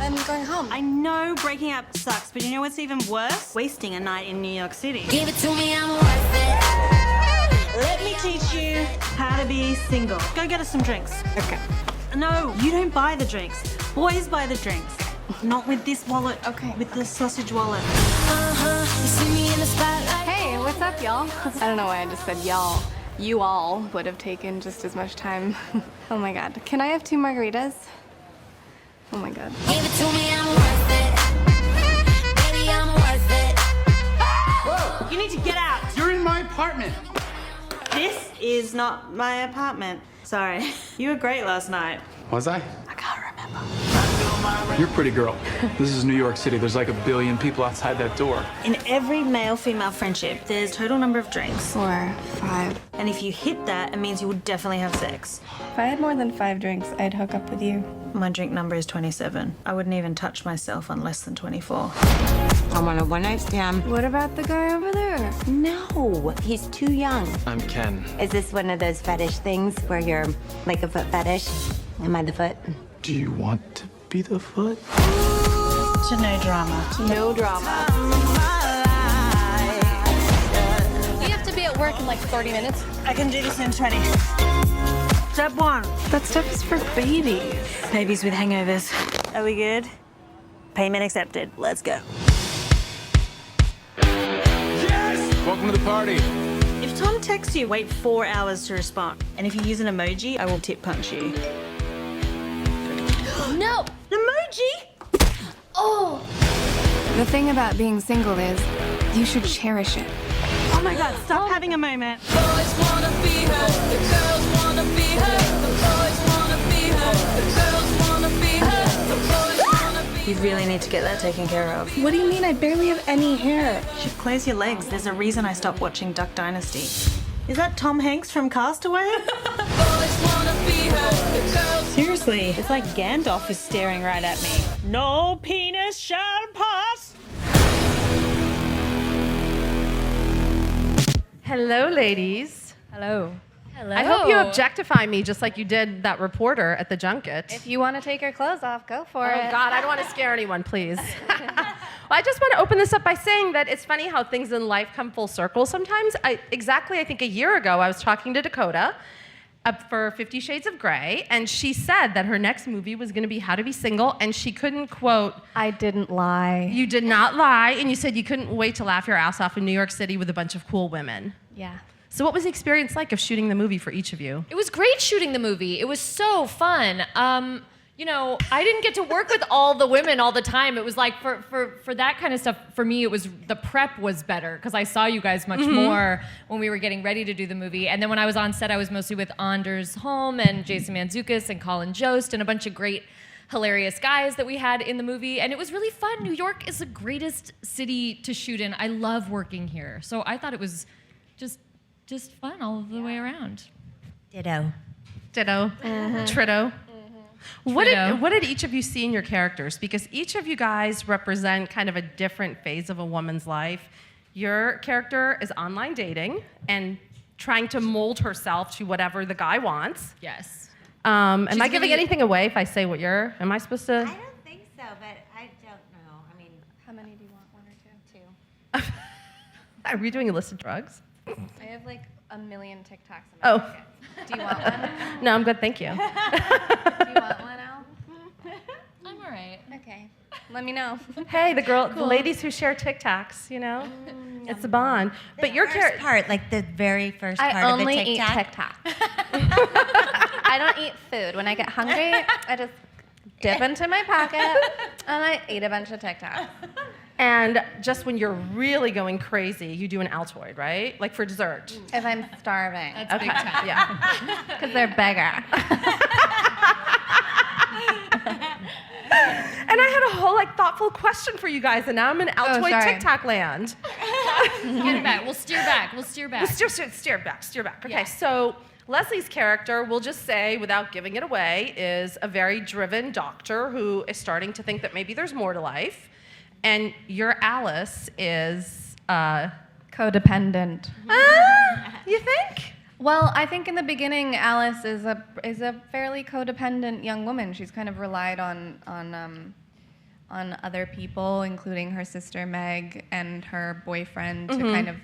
I'm going home. I know breaking up sucks, but you know what's even worse? Wasting a night in New York City. Give it to me, I'm worth it. Let me teach you how to be single. Go get us some drinks. Okay. No, you don't buy the drinks. Boys buy the drinks. Not with this wallet. Okay. With the sausage wallet. You see me in the spotlight. Hey, what's up, y'all? I don't know why I just said y'all. You all would have taken just as much time. Oh my God. Can I have 2 margaritas? Oh my God. Give it to me, I'm worth it. Baby, I'm worth it. Whoa, you need to get out. You're in my apartment. This is not my apartment. Sorry. You were great last night. Was I? I can't remember. You're a pretty girl. This is New York City. There's like 1 billion people outside that door. In every male-female friendship, there's total number of drinks. 4, 5. And if you hit that, it means you will definitely have sex. If I had more than 5 drinks, I'd hook up with you. My drink number is 27. I wouldn't even touch myself on less than 24. I want a one-night stand. What about the guy over there? No, he's too young. I'm Ken. Is this one of those fetish things where you're like a foot fetish? Am I the foot? Do you want to be the foot? So no drama. No drama. We have to be at work in like 30 minutes. I can do this in 20. Step 1. That stuff is for babies. Babies with hangovers. Are we good? Payment accepted. Let's go. Welcome to the party. If Tom texts you, wait 4 hours to respond. And if you use an emoji, I will tip punch you. No! An emoji? Oh! The thing about being single is you should cherish it. Oh my God, stop having a moment. Boys wanna be her, the girls wanna be her, the boys wanna be her, the girls wanna be her, the boys wanna be her. You really need to get that taken care of. What do you mean? I barely have any hair. You should close your legs. There's a reason I stopped watching Duck Dynasty. Is that Tom Hanks from Castaway? Boys wanna be her, the girls. Seriously, it's like Gandalf is staring right at me. No penis shall pass. Hello, ladies. Hello. Hello. I hope you objectify me just like you did that reporter at the junket. If you want to take your clothes off, go for Oh, it. God, I don't want to scare anyone, please. Well, I just want to open this up by saying that it's funny how things in life come full circle sometimes. I think a year ago, I was talking to Dakota for 50 Shades of Grey, and she said that her next movie was going to be How to Be Single, and she couldn't quote, I didn't lie. you did not lie, and you said you couldn't wait to laugh your ass off in New York City with a bunch of cool women. Yeah. So what was the experience like of shooting the movie for each of you? It was great shooting the movie. It was so fun. You know, I didn't get to work with all the women all the time. It was like for that kind of stuff, for me, it was the prep was better because I saw you guys much more when we were getting ready to do the movie. And then when I was on set, I was mostly with Anders Holm and Jason Mantzoukas and Colin Jost and a bunch of great, hilarious guys that we had in the movie. And it was really fun. New York is the greatest city to shoot in. I love working here. So I thought it was just fun all the way around. Ditto. Ditto. Tritto. What did each of you see in your characters? Because each of you guys represent kind of a different phase of a woman's life. Your character is online dating and trying to mold herself to whatever the guy wants. Yes. Am She's I giving really- anything away if I say what you're? Am I supposed to? I don't think so, but I don't know. I mean, How many do you want? 1 or 2? 2. Are we doing a list of drugs? I have like 1 million TikToks in my Oh. pocket. Do you want one? No, I'm good, thank you. Do you want one, Al? I'm all right. Okay. Let me know. Hey, the ladies who share TikToks, you know, it's a bond. But your first character. part, like the very first part I of a only eat TikTok. TikTok. I don't eat food. When I get hungry, I just dip into my pocket and I eat a bunch of TikToks. And just when you're really going crazy, you do an Altoid, right? Like for dessert. If I'm starving. That's big time. Yeah. Because they're bigger. And I had a whole thoughtful question for you guys, and now I'm in Altoid sorry. TikTok land. Get it back. We'll steer back. We'll steer back. Steer back. Okay, Yeah. so Leslie's character, we'll just say, without giving it away, is a very driven doctor who is starting to think that maybe there's more to life. And your Alice is, Codependent. you think? Well, I think in the beginning, Alice is a fairly codependent young woman. She's kind of relied on other people, including her sister Meg and her boyfriend, to kind of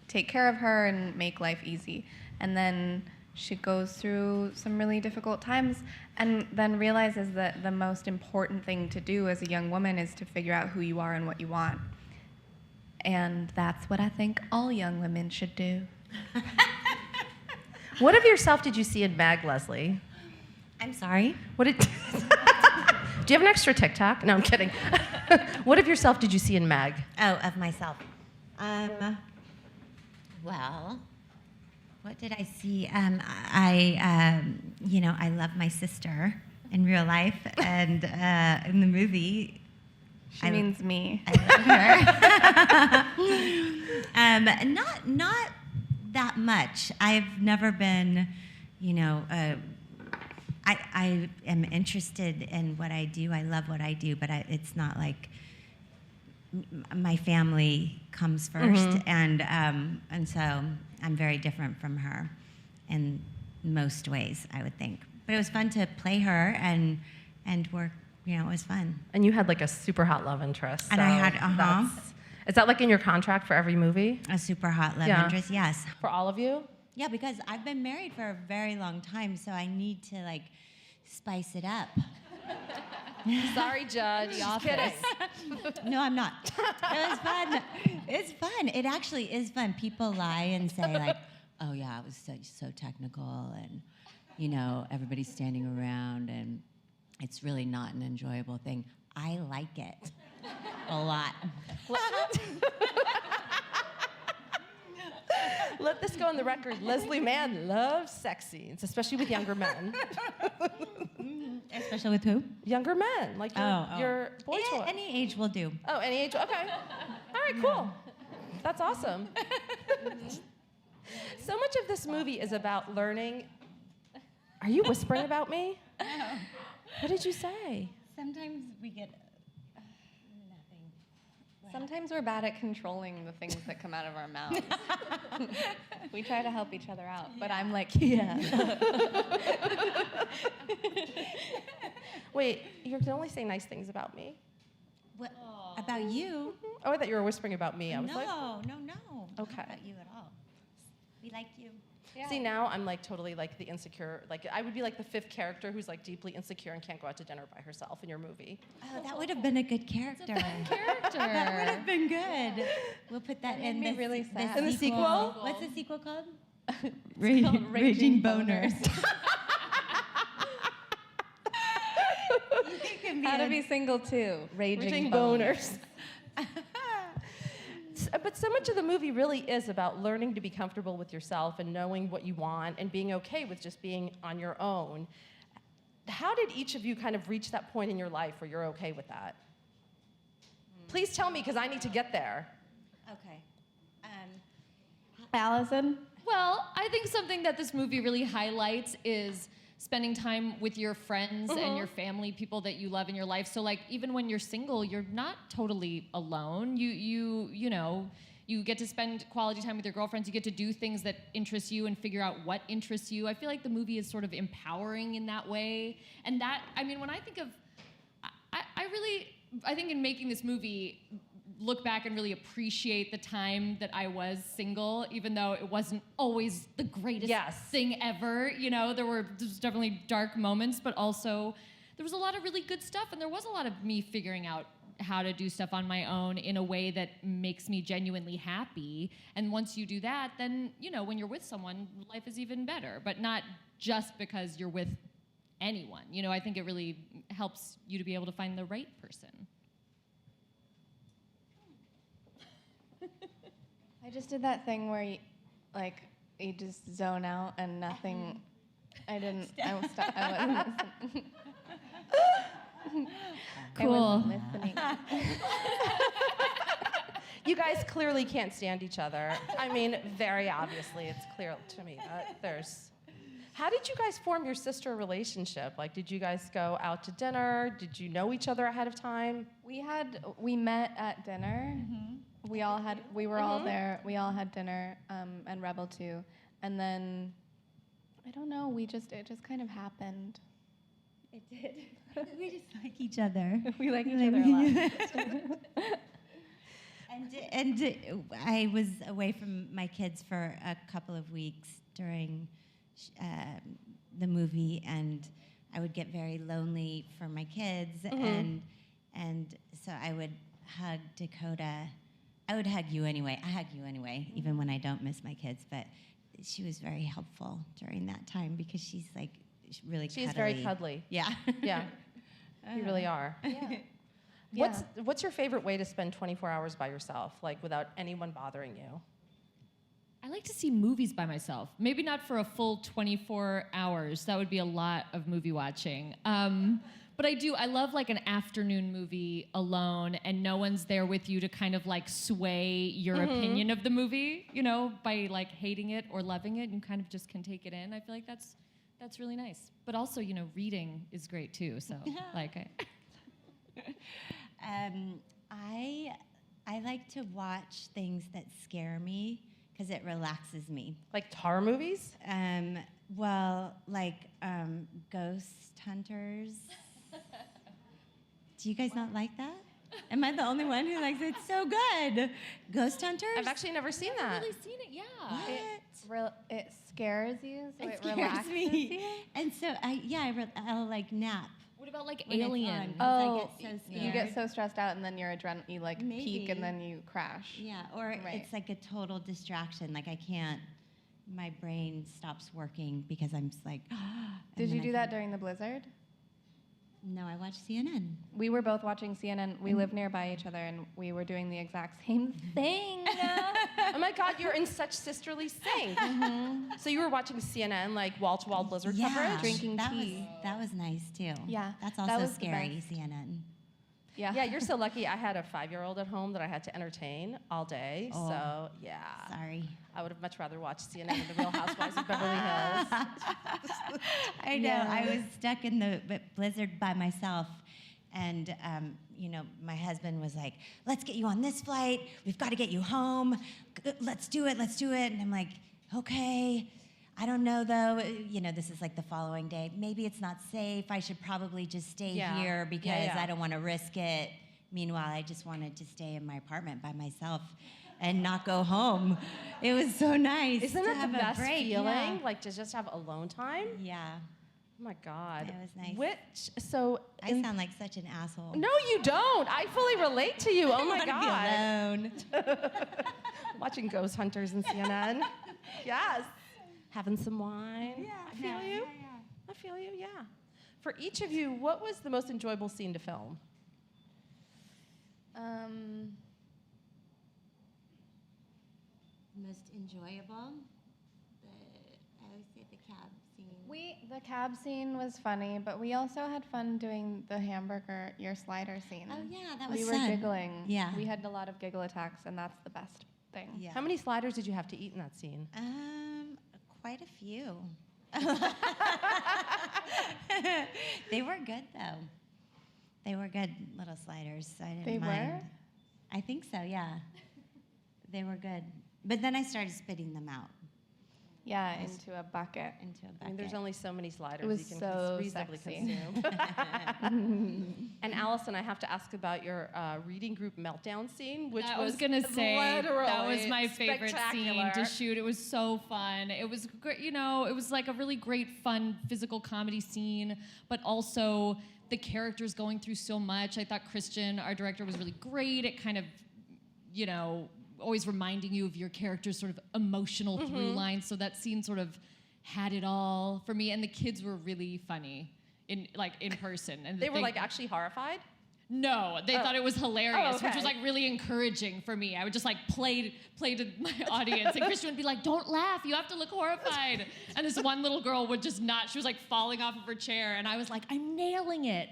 take care of her and make life easy. And then she goes through some really difficult times and then realizes that the most important thing to do as a young woman is to figure out who you are and what you want. And that's what I think all young women should do. What of yourself did you see in Mag, Leslie? I'm sorry? What did? Do you have an extra TikTok? No, I'm kidding. What of yourself did you see in Mag? Oh, of myself. Well, what did I see? I love my sister in real life, and in the movie, She means me. I love her. Not that much. I've never been, I am interested in what I do. I love what I do, but it's not like my family comes first, and so I'm very different from her in most ways, I would think. But it was fun to play her and work. It was fun. And you had like a super hot love interest. And so I had Is that like in your contract for every movie? a super hot love Yeah. interest. Yes. For all of you? Yeah, because I've been married for a very long time, so I need to spice it up. Sorry, Judge. Just kidding. No, I'm not. It was fun. It's fun. It actually is fun. People lie and say "Oh yeah, it was so technical," and everybody's standing around, and it's really not an enjoyable thing. I like it a lot. Let this go on the record. Leslie Mann loves sex scenes, especially with younger men. Especially with who? Younger men, like your boy toy. Any age will do. Oh, any age? Okay. All right, cool. That's awesome. So much of this movie is about learning. Are you whispering about me? What did you say? Sometimes we get Sometimes we're bad at controlling the things that come out of our mouths. We try to help each other out, but I'm like, yeah. Wait, you can only say nice things about me. What about you? Oh, I thought you were whispering about me. I was No. like, Okay. Not about you at all. We like you. see, now I'm totally the insecure. I would be the fifth character who's deeply insecure and can't go out to dinner by herself in your movie. Oh, that would have been a good character. Character. That would have been good. We'll put that in made me really sad. In the sequel? What's the sequel called? Raging Boners. How to be single too. Raging boners. But so much of the movie really is about learning to be comfortable with yourself and knowing what you want and being okay with just being on your own. How did each of you kind of reach that point in your life where you're okay with that? Please tell me, because I need to get there. Okay. Alison? Well, I think something that this movie really highlights is spending time with your friends and your family, people that you love in your life. So even when you're single, you're not totally alone. You get to spend quality time with your girlfriends. You get to do things that interest you and figure out what interests you. I feel like the movie is sort of empowering in that way. And that, when I think of, I think in making this movie, look back and really appreciate the time that I was single, even though it wasn't always the greatest thing ever. There was definitely dark moments, but also there was a lot of really good stuff, and there was a lot of me figuring out how to do stuff on my own in a way that makes me genuinely happy. And once you do that, then, when you're with someone, life is even better, but not just because you're with anyone. I think it really helps you to be able to find the right person. I just did that thing where you just zone out and nothing. I wasn't listening. Cool. I wasn't listening. You guys clearly can't stand each other. Very obviously, it's clear to me that there's... How did you guys form your sister relationship? Did you guys go out to dinner? Did you know each other ahead of time? We met at dinner. We were all there. We all had dinner, and Rebel too. And then, I don't know, it just kind of happened. It did. We just like each other. We like each other a lot. And I was away from my kids for a couple of weeks during the movie, and I would get very lonely for my kids, and so I would hug Dakota. I would hug you anyway. I hug you anyway, even when I don't miss my kids. But she was very helpful during that time because she's like really She's cuddly. very cuddly. Yeah. Yeah. You really are. Yeah. What's your favorite way to spend 24 hours by yourself, like without anyone bothering you? I like to see movies by myself. Maybe not for a full 24 hours. That would be a lot of movie watching. But I love like an afternoon movie alone and no one's there with you to kind of like sway your opinion of the movie, you know, by like hating it or loving it, and you kind of just can take it in. I feel like that's really nice. But also, you know, reading is great too. So like I like to watch things that scare me because it relaxes me. Like tar movies? Well, like ghost hunters. Do you guys not like that? Am I the only one who likes it? It's so good. Ghost hunters? I've actually never seen I've that. really seen it, yeah. What? It scares you, so it It scares relaxes me. you. And so I'll like nap. What about like when it's on, Alien? 'cause I get so scared. You get so stressed out, and then your you like Maybe. peak, and then you crash. Yeah, or Right. it's like a total distraction. Like I can't, my brain stops working because I'm just like, Did you do that during the blizzard? No, I watched CNN. We were both watching CNN. We live nearby each other, and we were doing the exact same thing. Oh my God, you're in such sisterly sync. So you were watching CNN, like wall-to-wall blizzard coverage? Drinking that tea. that was nice too. Yeah, That's that also was the scary, best. CNN. Yeah, you're so lucky. I had a 5-year-old at home that I had to entertain all day. Oh. So, yeah. Sorry. I would have much rather watched CNN than The Real Housewives of Beverly Hills. I know. I was stuck in the blizzard by myself. And, you know, my husband was like, let's get you on this flight. We've got to get you home. Let's do it. Let's do it. And I'm like, okay. I don't know, though. You know, this is like the following day. Maybe it's not safe. I should probably just stay here because I don't want to risk it. Meanwhile, I just wanted to stay in my apartment by myself and not go home. It was so nice. Isn't to it have the a best break. feeling? Yeah. Like to just have alone time? Yeah. Oh my God. It was nice. I sound like such an asshole. No, you don't. I fully relate to you. Oh my I God. wanna be alone. Watching ghost hunters and CNN. Yes. Having some wine. Yeah, I feel yeah, you. yeah. I feel you, yeah. For each of you, what was the most enjoyable scene to film? Most enjoyable? I always say the cab scene. The cab scene was funny, but we also had fun doing the hamburger, your slider scene. Oh, yeah, that was We were fun. giggling. Yeah. We had a lot of giggle attacks, and that's the best thing. Yeah. How many sliders did you have to eat in that scene? Quite a few. They were good though. They were good little sliders. I didn't They mind. were? I think so. Yeah. They were good. But then I started spitting them out Yeah, into a bucket. into a bucket. I mean, there's only so many sliders It was you can so reasonably sexy. consume. And Allison, I have to ask about your reading group meltdown scene, which I was was gonna say that was literally my favorite scene spectacular. to shoot. It was so fun. It was great, you know. It was like a really great, fun physical comedy scene, but also the characters going through so much. I thought Christian, our director, was really great at kind of, you know, always reminding you of your character's sort of emotional through line. So that scene sort of had it all for me. And the kids were really funny in person. And They were like actually horrified? no, they thought it was hilarious, Oh, okay. which was like really encouraging for me. I would just like play to my audience, and Christian would be like, "Don't laugh, you have to look horrified." And this one little girl would just not. She was like falling off of her chair, and I was like, "I'm nailing it."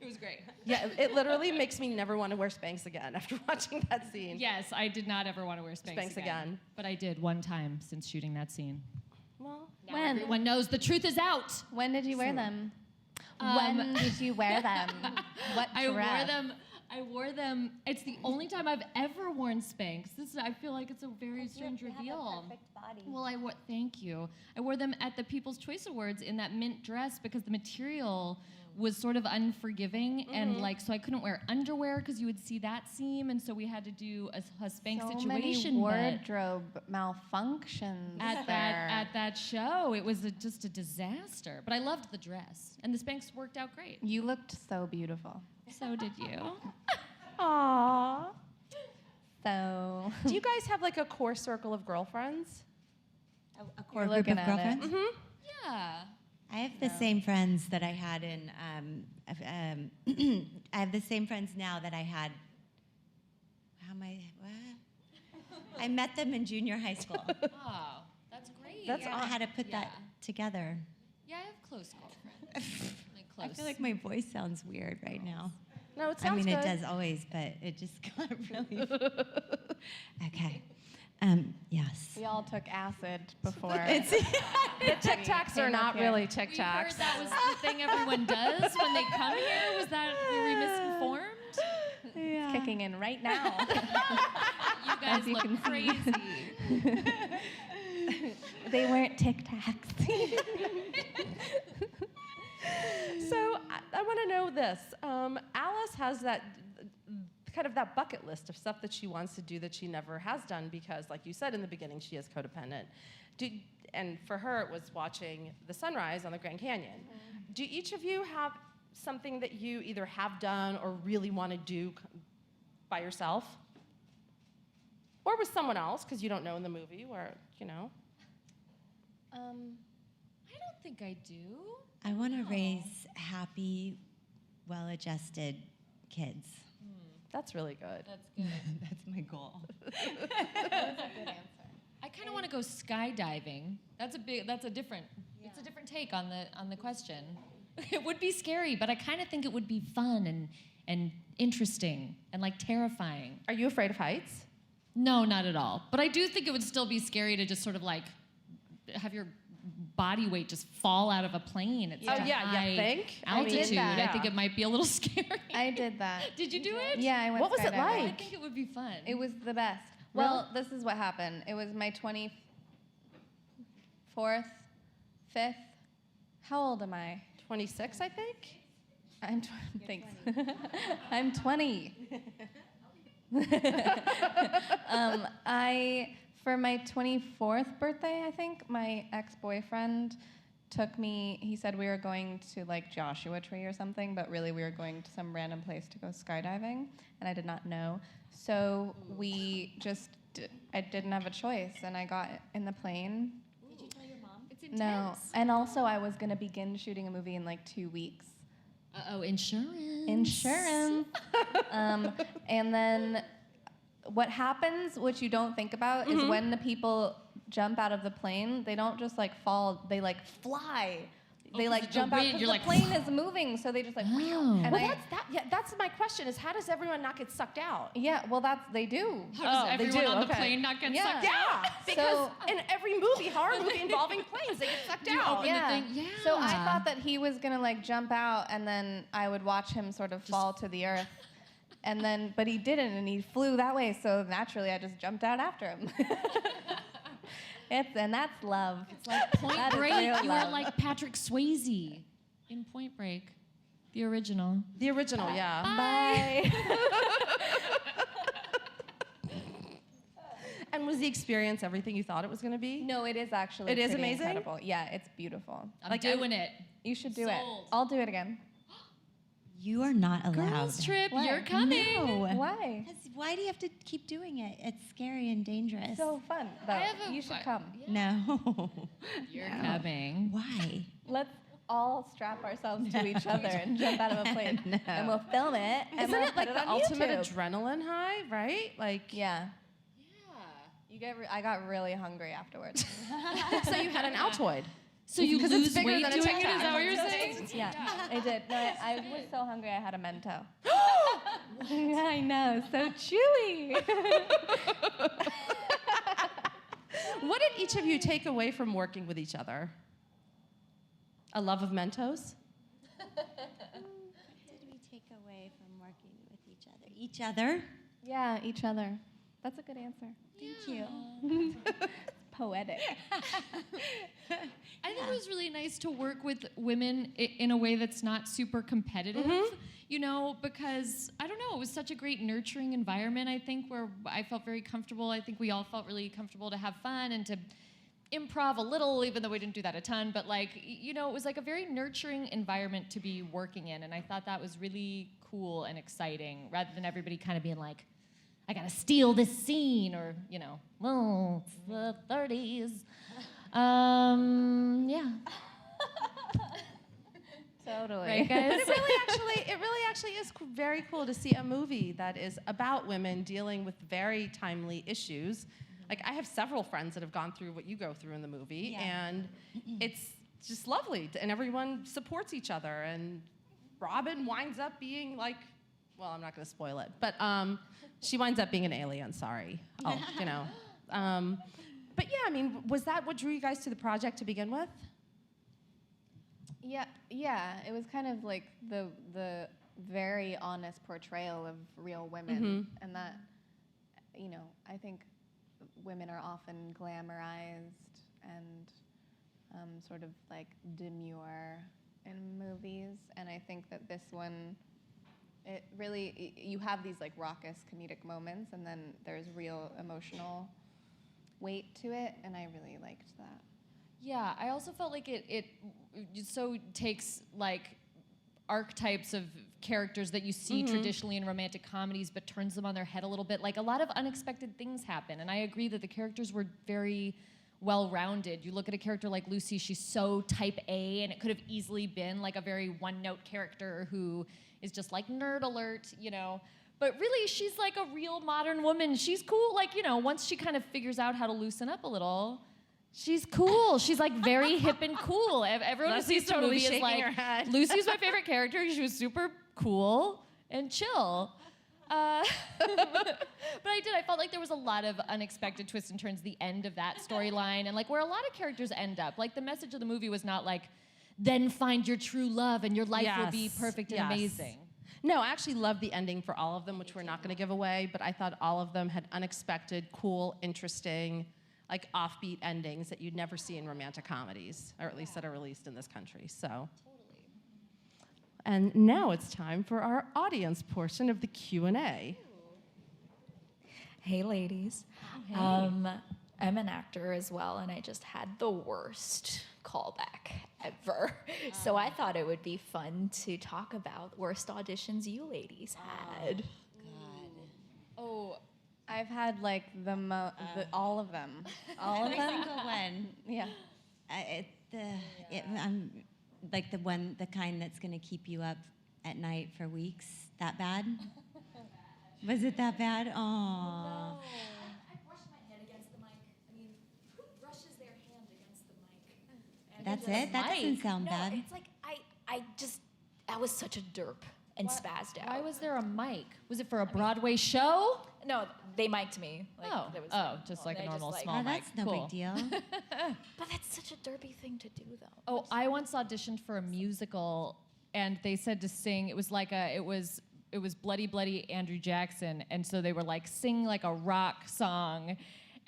It was great. Yeah, it literally makes me never want to wear Spanx again after watching that scene. Yes, I did not ever want to wear Spanx again. but I did one time since shooting that scene. Well, Now When? everyone knows the truth is out. When did you wear them? When did you wear them? What dress? I wore them I wore them. It's the only time I've ever worn Spanx. I feel like it's a very strange reveal. perfect body. Well, thank you. I wore them at the People's Choice Awards in that mint dress because the material was sort of unforgiving and like, so I couldn't wear underwear because you would see that seam, and so we had to do a Spanx So situation. many wardrobe malfunctions At that show, it was just a disaster. But I loved the dress, and the Spanx worked out great. You looked so beautiful. So did you. Aww. So Do you guys have like a core circle of girlfriends? A core You're group looking of at it. girlfriends? Yeah. I have the same friends that I had in. I have the same friends now that I had. How am I? What? I met them in junior high school. Oh, that's great. That's I had to put that together. Yeah, I have close girlfriends. Like close. I feel like my voice sounds weird right now. No, it I sounds mean, good. it does always, but it just got really. Okay. Yes. we all took acid before. The Tic Tacs are Came not up here. really Tic We heard Tacs. that was the thing everyone does when they come here. Was that, were we misinformed? It's kicking in right now. You guys you look can see. crazy. They weren't Tic Tacs. So I want to know this. Alice has that kind of that bucket list of stuff that she wants to do that she never has done because, like you said in the beginning, she is codependent. And for her, it was watching the sunrise on the Grand Canyon. Mm-hmm. Do each of you have something that you either have done or really want to do by yourself? Or with someone else, because you don't know in the movie, or, you know. I don't think I do. I want to raise happy, well-adjusted kids. That's really good. That's good. That's my goal. I kind of want to go skydiving. It's a different take on the question. It would be scary, but I kind of think it would be fun and interesting and like terrifying. Are you afraid of heights? No, not at all. But I do think it would still be scary to just sort of like have your body weight just fall out of a plane at such a high you think? altitude. that. I think it might be a little scary. I did that. Did you do it? Yeah, I went What was it skydiving. I like? think it would be fun. It was the best. Well, this is what happened. It was my 24th, 5th. How old am I? 26, I think. Thanks. I'm 20. For my 24th birthday, I think, my ex-boyfriend took me, he said we were going to like Joshua Tree or something, but really we were going to some random place to go skydiving, and I did not know. So I didn't have a choice, and I got in the plane. Did you tell your mom? It's No, intense. and also I was gonna begin shooting a movie in like 2 weeks. Uh-oh, insurance. Insurance. And then what happens, which you don't think about, is when the people jump out of the plane, they don't just like fall, they like fly. They like the jump out wind, because you're the like, plane is moving, so they just like. Oh. And Well, that's my question: is how does everyone not get sucked out? yeah, well they do. How does they everyone do, on the okay. plane not get Yeah. sucked out? Yeah, because in every horror movie involving planes, they get sucked out. open the thing, yeah. So I thought that he was gonna like jump out, and then I would watch him sort of fall to the earth. And then, but he didn't, and he flew that way. So naturally, I just jumped out after him. And that's love. It's like Point That is Break. real You were love. like Patrick Swayze in Point Break, the original. The original, yeah. Bye. And was the experience everything you thought it was going to be? No, it is actually. It is pretty amazing? Incredible. Yeah, it's beautiful. I'm doing it. You should do Sold. it. I'll do it again. You are not allowed. Girls trip, Why? you're coming. No. Why? 'Cause why do you have to keep doing it? It's scary and dangerous. So fun. Though. I have a- You should come. No. You're coming. Why? Let's all strap ourselves to each other and jump out of a plane, and we'll film it. And Isn't we'll it like put the on ultimate YouTube. adrenaline high, right? Like, Yeah. Yeah. I got really hungry afterwards. so you had an Altoid. So you 'Cause it's lose bigger weight than a doing Tic it? Tac. Is that what you're saying? Yeah, I did. No, I was so hungry I had a Mento. I know, so chewy. What did each of you take away from working with each other? A love of Mentos? What did we take away from working with each other? Each other? Yeah, each other. That's a good answer. Thank you. Poetic. I think it was really nice to work with women in a way that's not super competitive, you know, because I don't know, it was such a great nurturing environment, I think, where I felt very comfortable. I think we all felt really comfortable to have fun and to improv a little, even though we didn't do that a ton, but like, you know, it was like a very nurturing environment to be working in, and I thought that was really cool and exciting, rather than everybody kind of being like, I gotta steal this scene, or, you know, well, it's the 30s. Yeah. Totally. Right, guys? But it really actually is very cool to see a movie that is about women dealing with very timely issues. Like, I have several friends that have gone through what you go through in the movie, and it's just lovely, and everyone supports each other, and Robin winds up being like, well, I'm not going to spoil it, but she winds up being an alien, sorry. Oh, you know. But yeah, I mean, was that what drew you guys to the project to begin with? Yeah. It was kind of like the very honest portrayal of real women, and that, you know, I think women are often glamorized and sort of like demure in movies, and I think that this one, it really, you have these like raucous comedic moments, and then there's real emotional weight to it, and I really liked that. Yeah, I also felt like it so takes like archetypes of characters that you see traditionally in romantic comedies, but turns them on their head a little bit. Like, a lot of unexpected things happen, and I agree that the characters were very well-rounded. You look at a character like Lucy, she's so type A, and it could have easily been like a very one-note character who is just like nerd alert, you know. But really, she's like a real modern woman. She's cool. Like, you know, once she kind of figures out how to loosen up a little, she's cool. She's like very hip and cool. Everyone who sees the movie is like, Lucy's my favorite character. She was super cool and chill. But I felt like there was a lot of unexpected twists and turns at the end of that storyline, and like where a lot of characters end up. Like, the message of the movie was not like, then find your true love and your life will be perfect and amazing. No, I actually loved the ending for all of them, which we're not going to give away, but I thought all of them had unexpected, cool, interesting, like offbeat endings that you'd never see in romantic comedies, or at least that are released in this country. So. Totally. And now it's time for our audience portion of the Q&A. Hey, ladies. Hey. I'm an actor as well, and I just had the worst callback ever. So I thought it would be fun to talk about worst auditions you ladies had. Oh, I've had like all of them. All of Every them? single one. Yeah. I'm like the kind that's going to keep you up at night for weeks. That bad? Was it that bad? Oh. I brushed my head against the mic. I mean, who brushes their hand against the mic? And That's it? That doesn't sound bad. It's like I was such a derp and spazzed out. Why was there a mic? Was it for a Broadway show? No, they mic'd me. Like, there was just like a they normal just, like- small Oh, mic. that's no Cool. big deal. But that's such a derpy thing to do, though. Oh, I once auditioned for a musical, and they said to sing. It was like it was Bloody Bloody Andrew Jackson, and so they were like, sing like a rock song,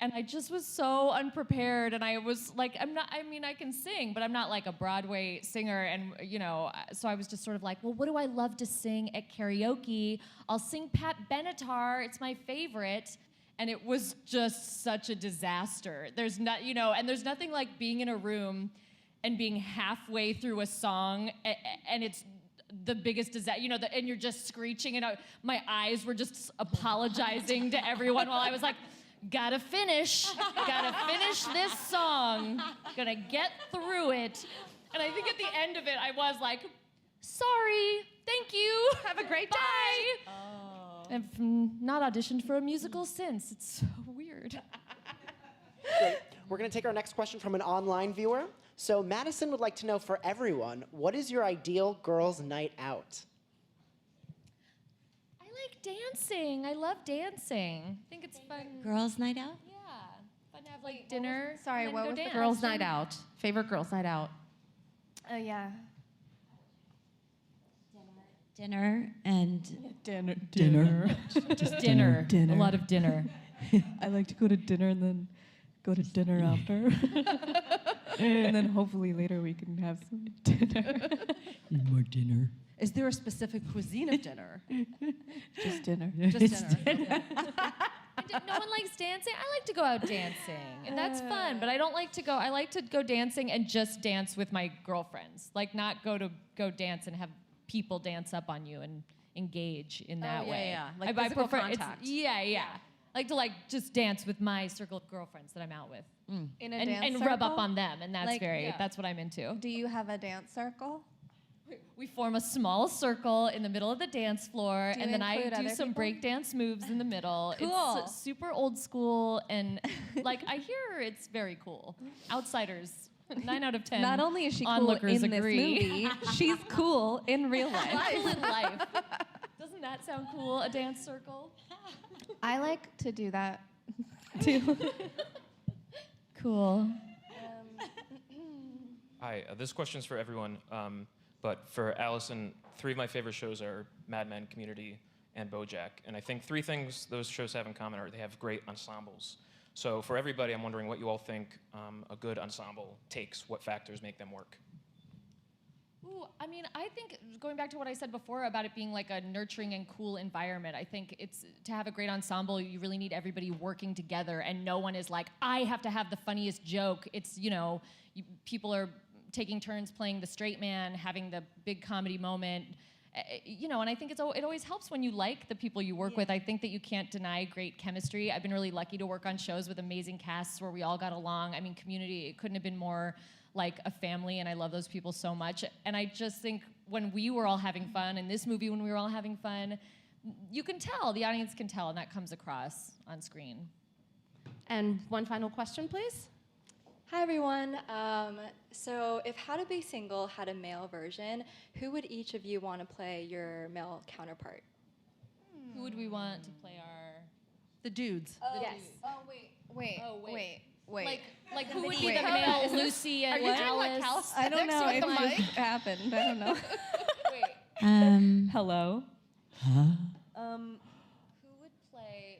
and I just was so unprepared, and I was like, I can sing, but I'm not like a Broadway singer, and you know, so I was just sort of like, well, what do I love to sing at karaoke? I'll sing Pat Benatar. It's my favorite. And it was just such a disaster. There's not, you know, and there's nothing like being in a room and being halfway through a song and it's the biggest disaster, you know, and you're just screeching, and my eyes were just apologizing to everyone while I was like, gotta finish this song, gonna get through it. And I think at the end of it, I was like, sorry, thank you, Have a great bye. day. I've not auditioned for a musical since. It's so weird. Great. We're going to take our next question from an online viewer. So Madison would like to know, for everyone, what is your ideal girls' night out? I like dancing. I love dancing. I think it's fun. Girls' night out? Yeah. Fun to have like dinner. Sorry, and what then go was the dance. Girls' night out. Favorite girls' night out. Yeah. Dinner and Dinner. Just dinner. A lot of dinner. I like to go to dinner and then go to dinner after. And then hopefully later we can have some dinner. More dinner. Is there a specific cuisine of dinner? Just dinner. Just dinner. No one likes dancing. I like to go out dancing, and that's fun. But I don't like to go. I like to go dancing and just dance with my girlfriends. Like not go dance and have people dance up on you and engage in that way. Yeah. Like physical contact. Yeah. I like to just dance with my circle of girlfriends that I'm out with, In a and dance rub up circle? on them, and that's Like, that's what I'm into. Do you have a dance circle? We form a small circle in the middle of the dance floor, Do you and then I include do other some people? breakdance moves in the middle. Cool. It's super old school, and like I hear it's very cool. Outsiders, 9 out of 10. Not only is she cool onlookers in agree. this movie, she's cool in real life. Cool in life. Doesn't that sound cool? A dance circle? I like to do that too. Cool. Hi, this question's for everyone, but for Alison, 3 of my favorite shows are Mad Men, Community, and BoJack. And I think 3 things those shows have in common are they have great ensembles. So for everybody, I'm wondering what you all think a good ensemble takes, what factors make them work. Ooh, I mean, I think going back to what I said before about it being like a nurturing and cool environment, I think it's to have a great ensemble, you really need everybody working together, and no one is like, I have to have the funniest joke. It's, people are taking turns playing the straight man, having the big comedy moment. And I think it always helps when you like the people you work with. I think that you can't deny great chemistry. I've been really lucky to work on shows with amazing casts where we all got along. I mean, Community, it couldn't have been more like a family, and I love those people so much. And I just think when we were all having fun, in this movie when we were all having fun, you can tell, the audience can tell, and that comes across on screen. And one final question, please. Hi, everyone. So if How to Be Single had a male version, who would each of you want to play your male counterpart? Who would we want to play our... The dudes. Yes. Wait. Like who would be the male Lucy and Are you doing like Alice? calisthenics I don't know. with It the mic? just happened. I don't know. Hello? Who would play...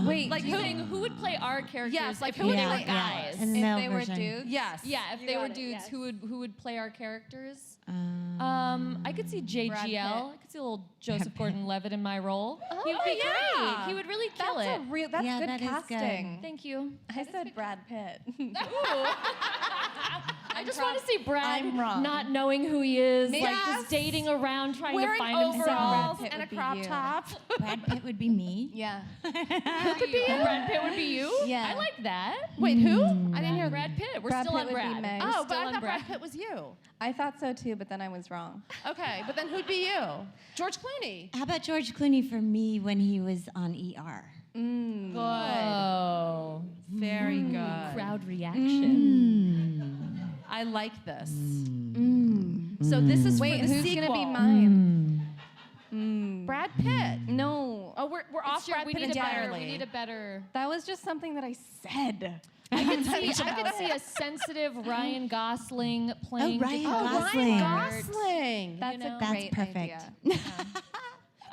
Wait, Like who would play our characters Yes, like if who they would were play guys? In the if male they were version. dudes? Yes. Yeah, if You they were got it, dudes, yes. who would play our characters? Um, I could see Brad Pitt. JGL. I could see a little Joseph Gordon-Levitt in my role. He would be yeah. great. He would really kill That's it. that's Yeah, good that is casting. good. Thank you. I said Brad Pitt. I just want to see Brad I'm wrong. not knowing who he is, like Yes. just dating around, trying Wearing to find overalls himself. Pitt and a would be crop you. top. Brad Pitt would be me. Yeah. Who could be you? Brad Pitt would be you? Yeah. I like that. Wait, who? I didn't hear Brad Pitt. We're Brad still Pitt on would be Brad. Meg. We're Oh, still but I on thought Brad. Brad Pitt was you. I thought so too, but then I was wrong. Okay, but then who'd be you? George Clooney. How about George Clooney for me when he was on ER? Good. Oh, Very good. crowd reaction. I like this. So this is Wait, for the who's sequel. gonna be mine? Brad Pitt. No. Oh, we're off Brad we Pitt need a better. entirely. We need a better. That was just something that I said. I could see a sensitive Ryan Gosling playing. Ryan Dakota. Gosling. Gosling. That's know? a That's great perfect. idea.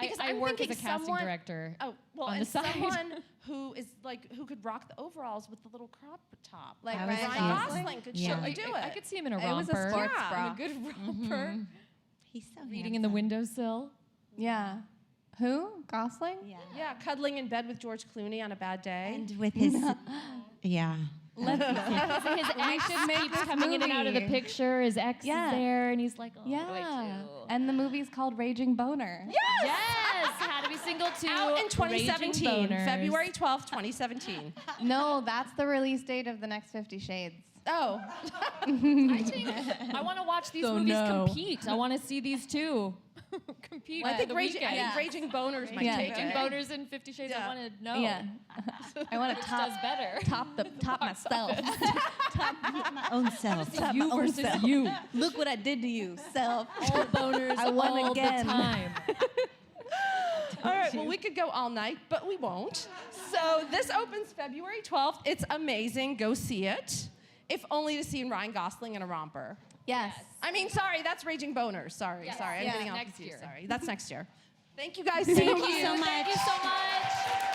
Because I I'm work as a thinking casting someone- director. Oh, well, on and the side. someone who is like who could rock the overalls with the little crop top. Like That was Ryan cute. Gosling. could Yeah. surely do it. I could see him in a It romper. was a sports Yeah. bra. A good romper. He's so Reading in the windowsill. Yeah. Who? Gosling? Yeah. Yeah, cuddling in bed with George Clooney on a bad day. And with his, yeah. His ex should make keeps this coming in and out of the movie. picture. His ex Yeah. is there, and he's like, oh, Yeah. what do I do? And the movie's called Raging Boner. Yes, How to Be Single 2. Out in 2017, Raging Boners. February 12th, 2017. No, that's the release date of the next 50 Shades. Oh, I want to watch these movies no. compete. I want to see these two compete. I for think, the Raging, weekend. Raging Boners might Yeah. take Raging it. Boners and 50 Shades. Yeah. I want to know. Yeah. I want to Which does better. top myself. My own self. Top You my own versus self. you. Look what I did to you, self. All boners I won all again. the time. All right, well, we could go all night, but we won't. So this opens February 12th. It's amazing. Go see it. if only to see Ryan Gosling in a romper. Yes. I mean, sorry, that's Raging Boners. Sorry, Yes. sorry, I'm Yeah. getting all Next confused. year. Sorry, that's next year. Thank you guys Thank so you much. so much. Thank you so much.